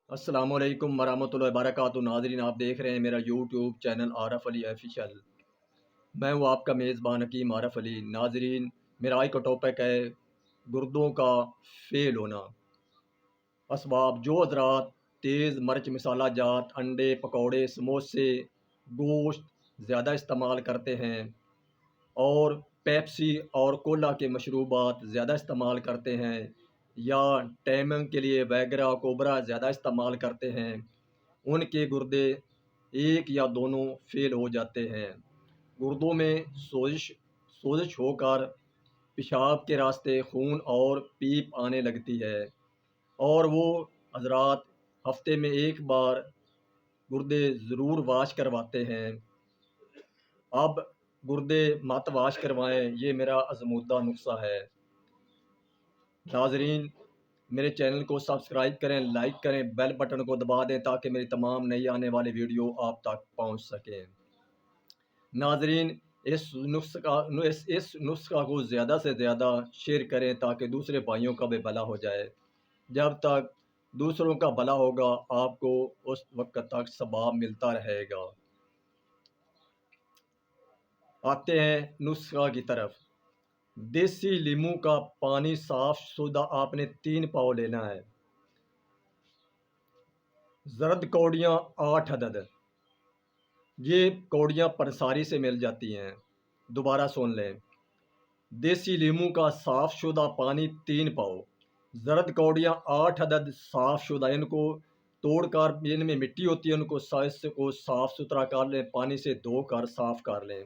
السلام علیکم ورحمۃ اللہ وبرکاتہ ناظرین، آپ دیکھ رہے ہیں میرا یوٹیوب چینل عارف علی آفیشیل۔ میں ہوں آپ کا میزبان حکیم عارف علی۔ ناظرین، میرا آج کا ٹاپک ہے گردوں کا فیل ہونا۔ اسباب: جو حضرات تیز مرچ مسالہ جات، انڈے، پکوڑے، سموسے، گوشت زیادہ استعمال کرتے ہیں اور پیپسی اور کولا کے مشروبات زیادہ استعمال کرتے ہیں، یا ٹیمنگ کے لیے ویگرا کوبرا زیادہ استعمال کرتے ہیں، ان کے گردے ایک یا دونوں فیل ہو جاتے ہیں۔ گردوں میں سوزش ہو کر پیشاب کے راستے خون اور پیپ آنے لگتی ہے، اور وہ حضرات ہفتے میں ایک بار گردے ضرور واش کرواتے ہیں۔ اب گردے مت واش کروائیں، یہ میرا آزمودہ نسخہ ہے۔ ناظرین، میرے چینل کو سبسکرائب کریں، لائک کریں، بیل بٹن کو دبا دیں تاکہ میری تمام نئی آنے والی ویڈیو آپ تک پہنچ سکیں۔ ناظرین، اس نسخہ کو زیادہ سے زیادہ شیئر کریں تاکہ دوسرے بھائیوں کا بھی بھلا ہو جائے۔ جب تک دوسروں کا بھلا ہوگا آپ کو اس وقت تک ثواب ملتا رہے گا۔ آتے ہیں نسخہ کی طرف۔ دیسی لیموں کا پانی صاف شدہ آپ نے 3 پاؤ لینا ہے۔ زرد کوڑیاں 8 عدد۔ یہ کوڑیاں پنساری سے مل جاتی ہیں، دوبارہ سن لیں۔ دیسی لیموں کا صاف شدہ پانی 3 پاؤ، زرد کوڑیاں 8 عدد صاف شدہ، ان کو توڑ کر ان میں مٹی ہوتی ہے، ان کو صاف ستھرا کر لیں، پانی سے دھو کر صاف کر لیں۔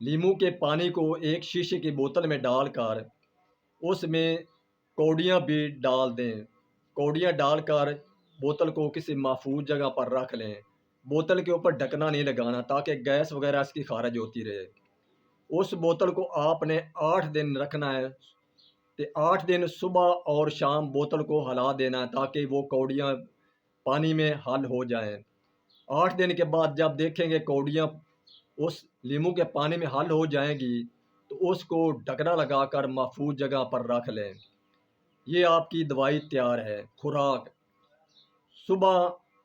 لیموں کے پانی کو ایک شیشے کی بوتل میں ڈال کر اس میں کوڑیاں بھی ڈال دیں۔ کوڑیاں ڈال کر بوتل کو کسی محفوظ جگہ پر رکھ لیں۔ بوتل کے اوپر ڈھکنا نہیں لگانا تاکہ گیس وغیرہ اس کی خارج ہوتی رہے۔ اس بوتل کو آپ نے 8 دن رکھنا ہے، 8 دن صبح اور شام بوتل کو ہلا دینا ہے تاکہ وہ کوڑیاں پانی میں حل ہو جائیں۔ 8 دن کے بعد جب دیکھیں گے کوڑیاں اس لیموں کے پانی میں حل ہو جائیں گی تو اس کو ڈھکنا لگا کر محفوظ جگہ پر رکھ لیں۔ یہ آپ کی دوائی تیار ہے۔ خوراک: صبح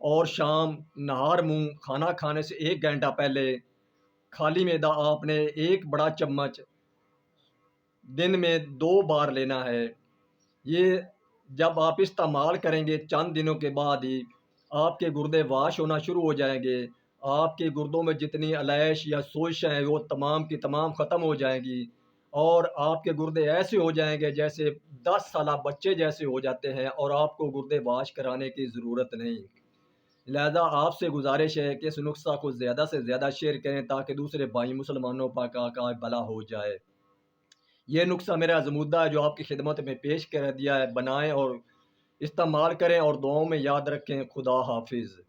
اور شام نہار منہ کھانا کھانے سے 1 گھنٹہ پہلے خالی معدہ آپ نے 1 بڑا چمچ دن میں 2 بار لینا ہے۔ یہ جب آپ استعمال کریں گے چند دنوں کے بعد ہی آپ کے گردے واش ہونا شروع ہو جائیں گے۔ آپ کے گردوں میں جتنی الائش یا سوزشیں ہیں وہ تمام کی تمام ختم ہو جائیں گی، اور آپ کے گردے ایسے ہو جائیں گے جیسے 10 سالہ بچے جیسے ہو جاتے ہیں، اور آپ کو گردے واش کرانے کی ضرورت نہیں۔ لہذا آپ سے گزارش ہے کہ اس نسخہ کو زیادہ سے زیادہ شیئر کریں تاکہ دوسرے بھائی مسلمانوں کا بھلا ہو جائے۔ یہ نسخہ میرا آزمودہ ہے جو آپ کی خدمت میں پیش کر دیا ہے۔ بنائیں اور استعمال کریں اور دعاؤں میں یاد رکھیں۔ خدا حافظ۔